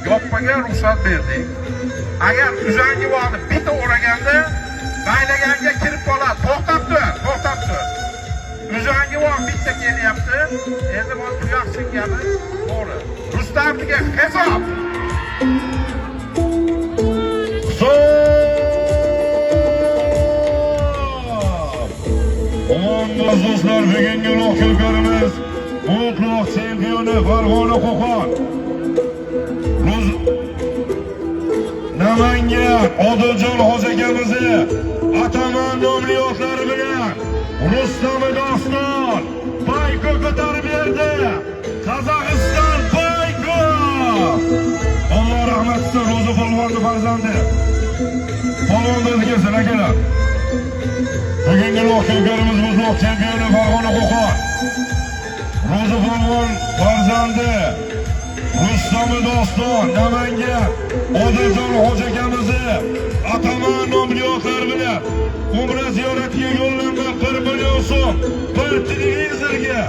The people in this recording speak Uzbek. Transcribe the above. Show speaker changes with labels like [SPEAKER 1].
[SPEAKER 1] Yopmaga ruxsat berdik. Agar uzangivorni bitta o'raganda baylaganga kirib qoladi. To'xtab tur. Uzangivor bitta kelyapti. Endi bu tuyoq singani to'g'ri. Rustamga hisob.
[SPEAKER 2] Aziz do'stlar, bugungi loqilgarimiz mutlaq chempioni Farg'ona Qo'qon. Namangan Odiljon hoji akamizni ataman nomli yotlari bilan Rustam Doston Bayko ko'tarib berdi. Qozog'iston Bayko. Alloh rahmat qilsin, Ro'za polvonni farzandi. Polvondan kelsin akalar. Bugungi loqilgarimiz mutlaq chempioni Farg'ona Qo'qon. Ro'za polvon farzandi Rustam Doston Namangan Odiljon hoji akamizni ataman nomli yotlari bilan Umra ziyoratiga yo'llangan 1 million so'm bir televizorga